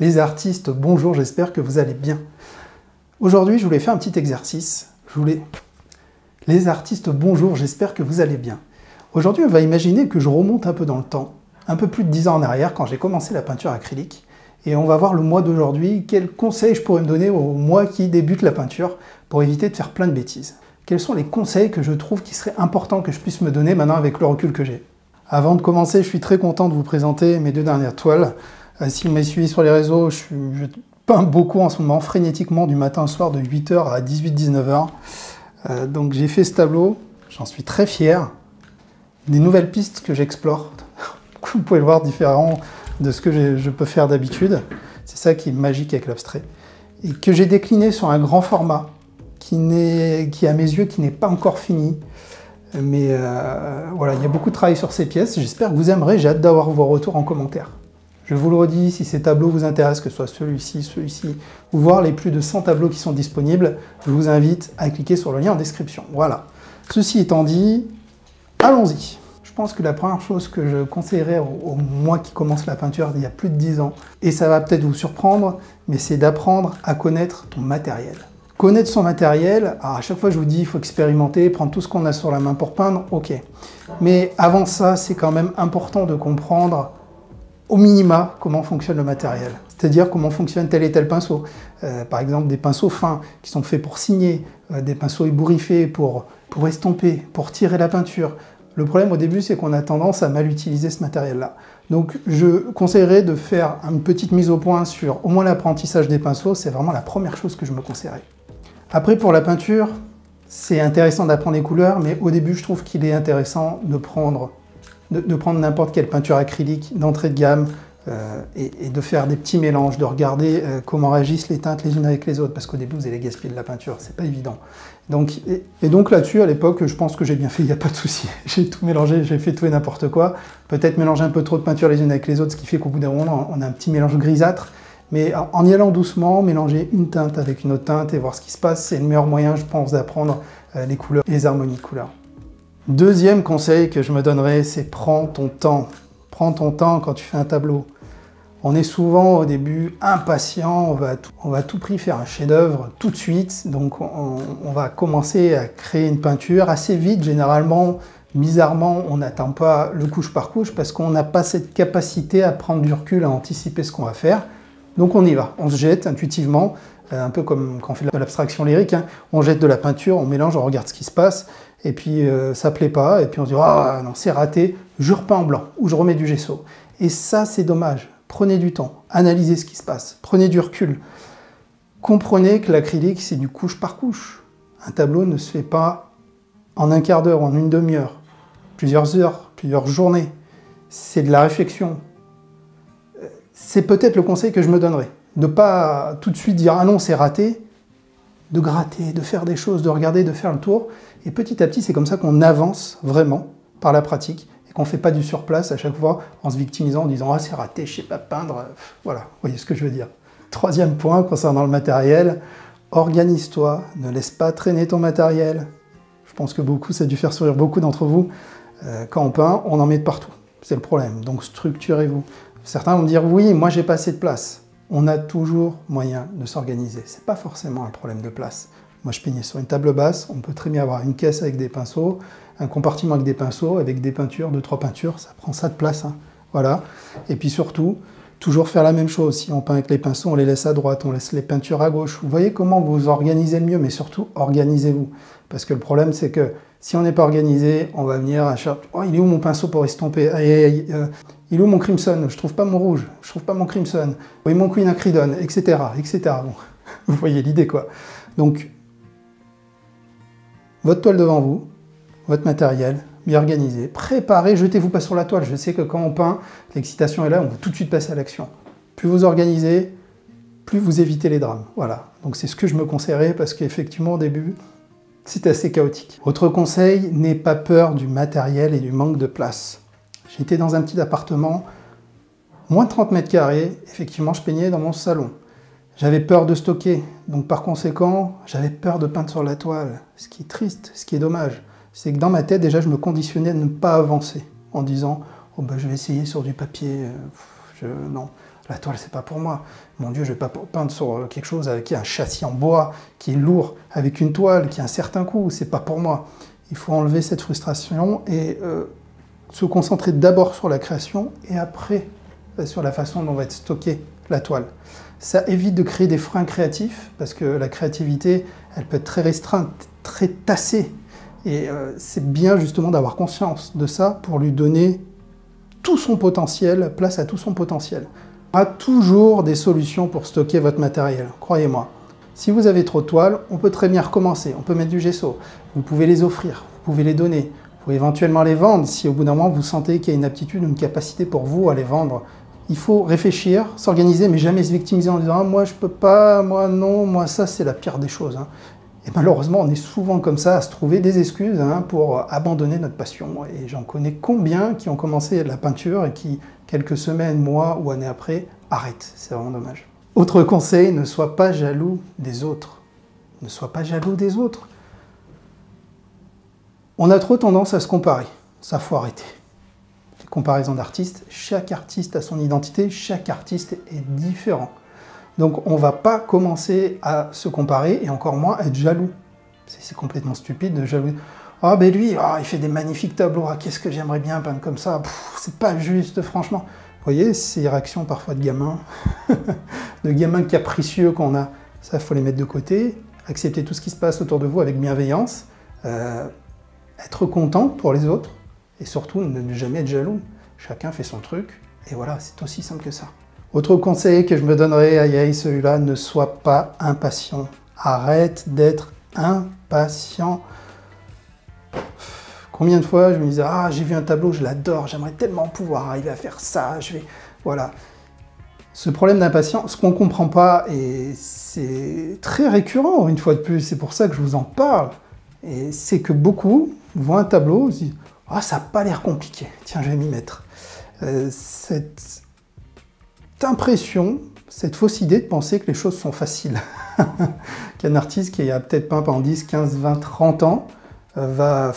Les artistes, bonjour, j'espère que vous allez bien. Aujourd'hui, je voulais faire un petit exercice. Les artistes, bonjour, j'espère que vous allez bien. Aujourd'hui, on va imaginer que je remonte un peu dans le temps, un peu plus de 10 ans en arrière, quand j'ai commencé la peinture acrylique. Et on va voir le mois d'aujourd'hui, quels conseils je pourrais me donner au moi qui débute la peinture pour éviter de faire plein de bêtises. Quels sont les conseils que je trouve qui seraient importants que je puisse me donner maintenant avec le recul que j'ai. Avant de commencer, je suis très content de vous présenter mes deux dernières toiles. Si vous m'avez suivi sur les réseaux, je peins beaucoup en ce moment, frénétiquement, du matin au soir, de 8h à 18-19h. Donc j'ai fait ce tableau, j'en suis très fier. Des nouvelles pistes que j'explore. Vous pouvez le voir, différent de ce que je peux faire d'habitude. C'est ça qui est magique avec l'abstrait. Et que j'ai décliné sur un grand format, qui à mes yeux, qui n'est pas encore fini. Mais voilà, il y a beaucoup de travail sur ces pièces. J'espère que vous aimerez, j'ai hâte d'avoir vos retours en commentaire. Je vous le redis, si ces tableaux vous intéressent, que ce soit celui-ci, ou voir les plus de 100 tableaux qui sont disponibles, je vous invite à cliquer sur le lien en description. Voilà. Ceci étant dit, allons-y. Je pense que la première chose que je conseillerais au moi qui commence la peinture il y a plus de 10 ans, et ça va peut-être vous surprendre, mais c'est d'apprendre à connaître ton matériel. Connaître son matériel, alors à chaque fois je vous dis, il faut expérimenter, prendre tout ce qu'on a sur la main pour peindre, ok. Mais avant ça, c'est quand même important de comprendre au minima comment fonctionne le matériel. C'est-à-dire comment fonctionne tel et tel pinceau. Par exemple, des pinceaux fins qui sont faits pour signer, des pinceaux ébouriffés pour estomper, pour tirer la peinture. Le problème au début, c'est qu'on a tendance à mal utiliser ce matériel-là. Donc je conseillerais de faire une petite mise au point sur au moins l'apprentissage des pinceaux, c'est vraiment la première chose que je me conseillerais. Après, pour la peinture, c'est intéressant d'apprendre les couleurs, mais au début, je trouve qu'il est intéressant de prendre n'importe quelle peinture acrylique d'entrée de gamme et de faire des petits mélanges, de regarder comment réagissent les teintes les unes avec les autres, parce qu'au début, vous allez gaspiller de la peinture, c'est pas évident. Donc, et donc là-dessus, à l'époque, je pense que j'ai bien fait, il n'y a pas de souci. J'ai tout mélangé, j'ai fait tout et n'importe quoi. Peut-être mélanger un peu trop de peinture les unes avec les autres, ce qui fait qu'au bout d'un moment, on a un petit mélange grisâtre. Mais en y allant doucement, mélanger une teinte avec une autre teinte et voir ce qui se passe, c'est le meilleur moyen, je pense, d'apprendre les couleurs et les harmonies de couleurs. Deuxième conseil que je me donnerais, c'est prends ton temps. Prends ton temps quand tu fais un tableau. On est souvent au début impatient, on va à tout prix faire un chef-d'œuvre tout de suite, donc on va commencer à créer une peinture assez vite, généralement, bizarrement, on n'attend pas le couche par couche parce qu'on n'a pas cette capacité à prendre du recul, à anticiper ce qu'on va faire. Donc on y va, on se jette intuitivement, un peu comme quand on fait de l'abstraction lyrique, hein. On jette de la peinture, on mélange, on regarde ce qui se passe, et puis ça plaît pas, et puis on se dit « Ah non, c'est raté, je repeins en blanc, ou je remets du gesso ». Et ça, c'est dommage. Prenez du temps, analysez ce qui se passe, prenez du recul. Comprenez que l'acrylique, c'est du couche par couche. Un tableau ne se fait pas en un quart d'heure, en une demi-heure, plusieurs heures, plusieurs journées. C'est de la réflexion. C'est peut-être le conseil que je me donnerais. De ne pas tout de suite dire « Ah non, c'est raté », de gratter, de faire des choses, de regarder, de faire le tour. Et petit à petit, c'est comme ça qu'on avance vraiment par la pratique et qu'on ne fait pas du surplace à chaque fois en se victimisant, en disant « Ah, c'est raté, je ne sais pas peindre ». Voilà, vous voyez ce que je veux dire. Troisième point concernant le matériel, organise-toi, ne laisse pas traîner ton matériel. Je pense que ça a dû faire sourire beaucoup d'entre vous. Quand on peint, on en met de partout. C'est le problème. Donc structurez-vous. Certains vont me dire « Oui, moi j'ai pas assez de place ». On a toujours moyen de s'organiser. C'est pas forcément un problème de place. Moi je peignais sur une table basse, on peut très bien avoir une caisse avec des pinceaux, un compartiment avec des pinceaux, avec des peintures, 2-3 peintures, ça prend ça de place. Hein. Voilà. Et puis surtout, toujours faire la même chose. Si on peint avec les pinceaux, on les laisse à droite, on laisse les peintures à gauche. Vous voyez comment vous organisez le mieux, mais surtout organisez-vous. Parce que le problème c'est que si on n'est pas organisé, on va venir à chaque... Oh, il est où mon pinceau pour estomper? Il est où mon crimson? Je trouve pas mon rouge, je trouve pas mon crimson. Oui, mon queen acridone, etc. etc. Bon, vous voyez l'idée, quoi. Donc, votre toile devant vous, votre matériel, bien organisé, préparez, jetez-vous pas sur la toile. Je sais que quand on peint, l'excitation est là, on va tout de suite passer à l'action. Plus vous organisez, plus vous évitez les drames. Voilà, donc c'est ce que je me conseillerais parce qu'effectivement, au début, c'est assez chaotique. Autre conseil, n'aie pas peur du matériel et du manque de place. J'étais dans un petit appartement, moins de 30 mètres carrés, effectivement je peignais dans mon salon. J'avais peur de stocker, donc par conséquent, j'avais peur de peindre sur la toile. Ce qui est triste, ce qui est dommage, c'est que dans ma tête, déjà, je me conditionnais à ne pas avancer, en disant « Oh ben, je vais essayer sur du papier, non ». La toile, c'est pas pour moi. Mon Dieu, je vais pas peindre sur quelque chose avec un châssis en bois qui est lourd, avec une toile qui a un certain coût. C'est pas pour moi. Il faut enlever cette frustration et se concentrer d'abord sur la création et après sur la façon dont va être stockée la toile. Ça évite de créer des freins créatifs parce que la créativité, elle peut être très restreinte, très tassée. Et c'est bien justement d'avoir conscience de ça pour lui donner tout son potentiel, place à tout son potentiel. Il y aura toujours des solutions pour stocker votre matériel, croyez-moi. Si vous avez trop de toiles, on peut très bien recommencer, on peut mettre du gesso, vous pouvez les offrir, vous pouvez les donner, vous pouvez éventuellement les vendre si au bout d'un moment vous sentez qu'il y a une aptitude ou une capacité pour vous à les vendre. Il faut réfléchir, s'organiser, mais jamais se victimiser en disant « ah, moi je peux pas, moi non, moi ça c'est la pire des choses hein. ». Et malheureusement, on est souvent comme ça à se trouver des excuses pour abandonner notre passion. Et j'en connais combien qui ont commencé la peinture et qui, quelques semaines, mois ou années après, arrêtent. C'est vraiment dommage. Autre conseil, ne sois pas jaloux des autres. Ne sois pas jaloux des autres. On a trop tendance à se comparer. Ça, faut arrêter. Les comparaisons d'artistes, chaque artiste a son identité, chaque artiste est différent. Donc on ne va pas commencer à se comparer et encore moins être jaloux. C'est complètement stupide de jaloux. Ah ben lui, il fait des magnifiques tableaux, qu'est-ce que j'aimerais bien peindre comme ça, c'est pas juste franchement. Vous voyez, ces réactions parfois de gamins, de gamins capricieux qu'on a, ça il faut les mettre de côté, accepter tout ce qui se passe autour de vous avec bienveillance, être content pour les autres et surtout ne jamais être jaloux. Chacun fait son truc et voilà, c'est aussi simple que ça. Autre conseil que je me donnerais, aïe, celui-là, ne sois pas impatient. Arrête d'être impatient. Combien de fois je me disais, ah, j'ai vu un tableau, je l'adore, j'aimerais tellement pouvoir arriver à faire ça, Voilà. Ce problème d'impatience, ce qu'on ne comprend pas, et c'est très récurrent, une fois de plus, c'est pour ça que je vous en parle, et c'est que beaucoup voient un tableau, se disent, ah, ça n'a pas l'air compliqué, tiens, je vais m'y mettre. Cette impression, cette fausse idée de penser que les choses sont faciles. Qu'un artiste qui a peut-être peint pendant 10, 15, 20, 30 ans, on va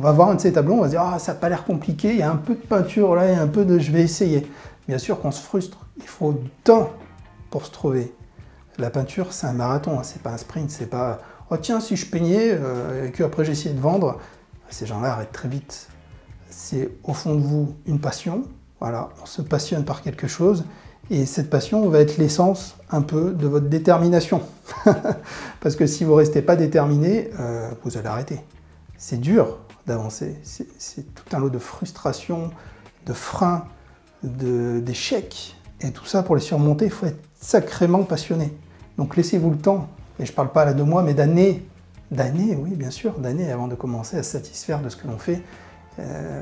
voir un de ces tableaux, on va se dire « ah, ça n'a pas l'air compliqué, il y a un peu de peinture là, il y a un peu de... je vais essayer ». Bien sûr qu'on se frustre, il faut du temps pour se trouver. La peinture, c'est un marathon, c'est pas un sprint, c'est pas « oh tiens, si je peignais et qu'après j'essayais de vendre », ces gens-là arrêtent très vite. C'est au fond de vous une passion. Voilà, on se passionne par quelque chose et cette passion va être l'essence un peu de votre détermination. Parce que si vous ne restez pas déterminé, vous allez arrêter. C'est dur d'avancer, c'est tout un lot de frustration, de freins, d'échecs. Et tout ça, pour les surmonter, il faut être sacrément passionné. Donc laissez-vous le temps, et je ne parle pas là de mois, mais d'années, oui bien sûr, d'années avant de commencer à se satisfaire de ce que l'on fait.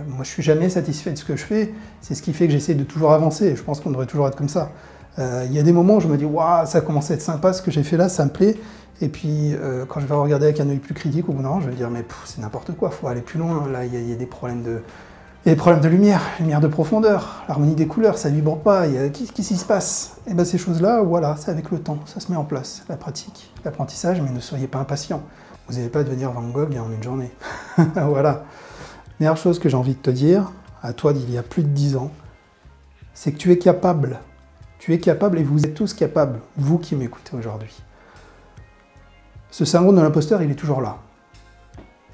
Moi, je suis jamais satisfait de ce que je fais. C'est ce qui fait que j'essaie de toujours avancer. Je pense qu'on devrait toujours être comme ça. Il y a des moments où je me dis « waouh, ça commence à être sympa, ce que j'ai fait là, ça me plaît ». Et puis, quand je vais regarder avec un œil plus critique, au bout d'un moment, je vais me dire « mais c'est n'importe quoi, il faut aller plus loin. Là, il y a des problèmes de lumière de profondeur, l'harmonie des couleurs, ça ne vibre pas. Qu'est-ce qui se passe ?» Et bien, ces choses-là, voilà, c'est avec le temps, ça se met en place. La pratique, l'apprentissage, mais ne soyez pas impatient. Vous n'allez pas devenir Van Gogh en une journée. Voilà. La meilleure chose que j'ai envie de te dire, à toi d'il y a plus de 10 ans, c'est que tu es capable. Tu es capable et vous êtes tous capables, vous qui m'écoutez aujourd'hui. Ce syndrome de l'imposteur, il est toujours là.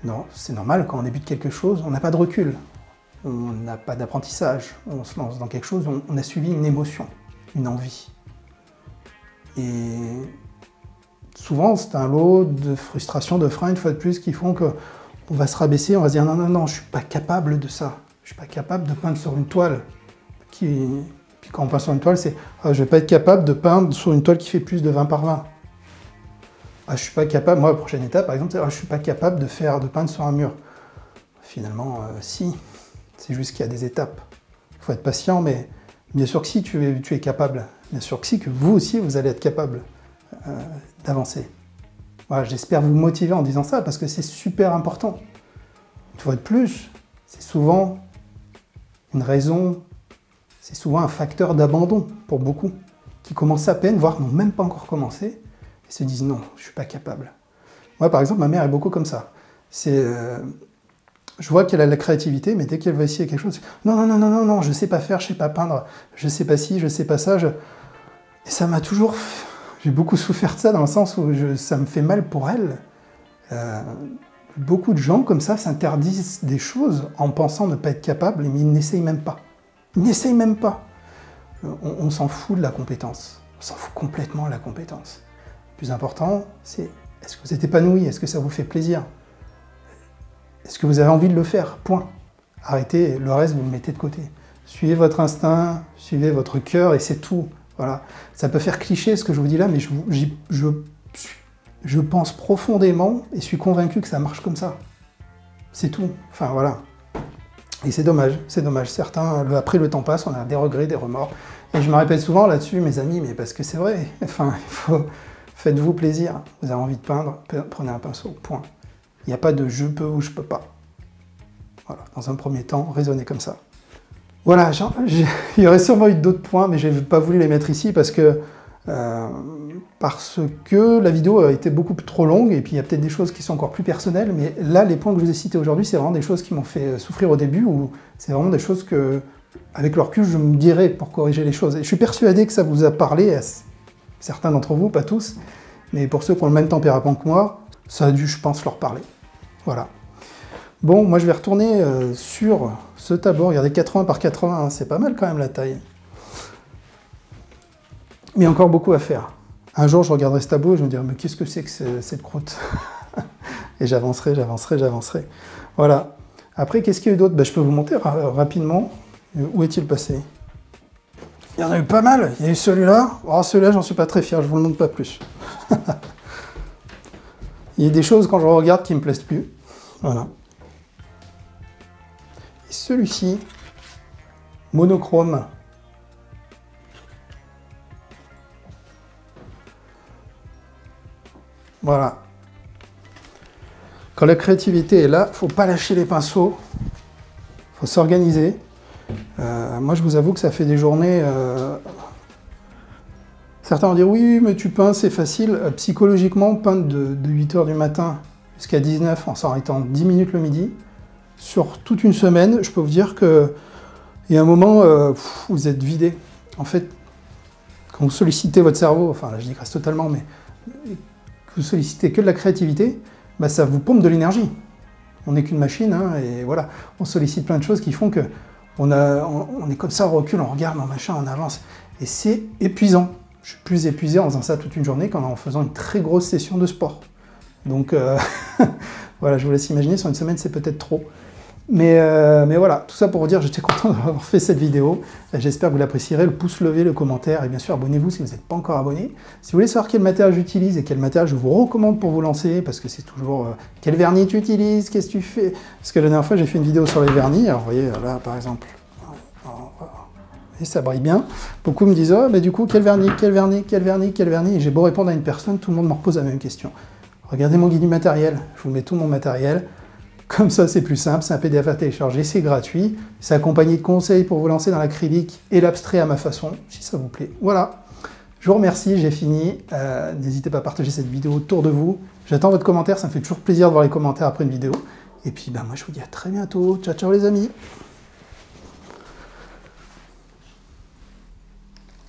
Non, c'est normal, quand on débute quelque chose, on n'a pas de recul. On n'a pas d'apprentissage. On se lance dans quelque chose, on a suivi une émotion, une envie. Et souvent, c'est un lot de frustration, de freins, une fois de plus, qui font que on va se rabaisser, on va se dire « non, non, non, je ne suis pas capable de ça. Je ne suis pas capable de peindre sur une toile. » Puis quand on peint sur une toile, c'est « je ne vais pas être capable de peindre sur une toile qui fait plus de 20 par 20. » Je ne suis pas capable, moi, la prochaine étape, par exemple, c'est « je ne suis pas capable de peindre sur un mur. » Finalement, si. C'est juste qu'il y a des étapes. Il faut être patient, mais bien sûr que si, tu es capable. Bien sûr que si, que vous aussi, vous allez être capable d'avancer. Voilà, j'espère vous motiver en disant ça, parce que c'est super important. Une fois de plus, c'est souvent une raison, c'est souvent un facteur d'abandon pour beaucoup, qui commencent à peine, voire n'ont même pas encore commencé, et se disent non, je ne suis pas capable. Moi, par exemple, ma mère est beaucoup comme ça. je vois qu'elle a la créativité, mais dès qu'elle va essayer quelque chose, non, non, non, non, non, non, je sais pas faire, je sais pas peindre, je sais pas ci, je sais pas ça. Et ça m'a toujours... J'ai beaucoup souffert de ça dans le sens où ça me fait mal pour elle. Beaucoup de gens comme ça s'interdisent des choses en pensant ne pas être capables, mais ils n'essayent même pas. Ils n'essayent même pas. On s'en fout de la compétence. On s'en fout complètement de la compétence. Le plus important, c'est est-ce que vous êtes épanoui? Est-ce que ça vous fait plaisir? Est-ce que vous avez envie de le faire? Point. Arrêtez, le reste, vous le mettez de côté. Suivez votre instinct, suivez votre cœur et c'est tout. Voilà. Ça peut faire cliché ce que je vous dis là, mais je pense profondément et suis convaincu que ça marche comme ça. C'est tout. Enfin, voilà. Et c'est dommage, c'est dommage. Certains, après le temps passe, on a des regrets, des remords. Et je me répète souvent là-dessus, mes amis, mais parce que c'est vrai. Enfin, faites-vous plaisir. Vous avez envie de peindre, prenez un pinceau, point. Il n'y a pas de je peux ou je peux pas. Voilà, dans un premier temps, raisonnez comme ça. Voilà, il y aurait sûrement eu d'autres points, mais je n'ai pas voulu les mettre ici parce que la vidéo a été beaucoup trop longue, et puis il y a peut-être des choses qui sont encore plus personnelles, mais là, les points que je vous ai cités aujourd'hui, c'est vraiment des choses qui m'ont fait souffrir au début, ou c'est vraiment des choses que, avec le recul, je me dirais pour corriger les choses. Et je suis persuadé que ça vous a parlé à certains d'entre vous, pas tous, mais pour ceux qui ont le même tempérament que moi, ça a dû, je pense, leur parler. Voilà. Bon, moi je vais retourner sur ce tableau. Regardez, 80 par 80, hein, c'est pas mal quand même la taille. Mais encore beaucoup à faire. Un jour, je regarderai ce tableau et je me dirai, mais qu'est-ce que c'est que cette croûte? Et j'avancerai, j'avancerai, j'avancerai. Voilà. Après, qu'est-ce qu'il y a eu d'autre? Je peux vous montrer rapidement. Où est-il passé? Il y en a eu pas mal. Il y a eu celui-là. Oh, celui-là, j'en suis pas très fier, je vous le montre pas plus. Il y a des choses, quand je regarde, qui me plaisent plus. Voilà. Et celui-ci, monochrome. Voilà. Quand la créativité est là, il ne faut pas lâcher les pinceaux. Il faut s'organiser. Moi, je vous avoue que ça fait des journées... Certains vont dire, oui, mais tu peins, c'est facile. Psychologiquement, peindre de 8 h du matin jusqu'à 19 en s'arrêtant 10 minutes le midi, sur toute une semaine, je peux vous dire qu'il y a un moment, vous êtes vidé. En fait, quand vous sollicitez votre cerveau, enfin là je digresse totalement, mais que vous sollicitez que de la créativité, bah, ça vous pompe de l'énergie. On n'est qu'une machine, hein, et voilà. On sollicite plein de choses qui font que on est comme ça, on recule, on regarde, on machin, on avance. Et c'est épuisant. Je suis plus épuisé en faisant ça toute une journée qu'en faisant une très grosse session de sport. Donc voilà, je vous laisse imaginer, sur une semaine c'est peut-être trop. Mais voilà, tout ça pour vous dire, j'étais content d'avoir fait cette vidéo. J'espère que vous l'apprécierez. Le pouce levé, le commentaire, et bien sûr abonnez-vous si vous n'êtes pas encore abonné. Si vous voulez savoir quel matériel j'utilise et quel matériel je vous recommande pour vous lancer, parce que c'est toujours quel vernis tu utilises, qu'est-ce que tu fais. Parce que la dernière fois j'ai fait une vidéo sur les vernis, alors vous voyez là par exemple, et ça brille bien. Beaucoup me disent, oh mais du coup quel vernis, quel vernis, quel vernis, quel vernis, et j'ai beau répondre à une personne, tout le monde me repose la même question. Regardez mon guide du matériel, je vous mets tout mon matériel. Comme ça, c'est plus simple, c'est un PDF à télécharger, c'est gratuit. C'est accompagné de conseils pour vous lancer dans l'acrylique et l'abstrait à ma façon, si ça vous plaît. Voilà, je vous remercie, j'ai fini. N'hésitez pas à partager cette vidéo autour de vous. J'attends votre commentaire, ça me fait toujours plaisir de voir les commentaires après une vidéo. Et puis, moi, je vous dis à très bientôt. Ciao, ciao les amis.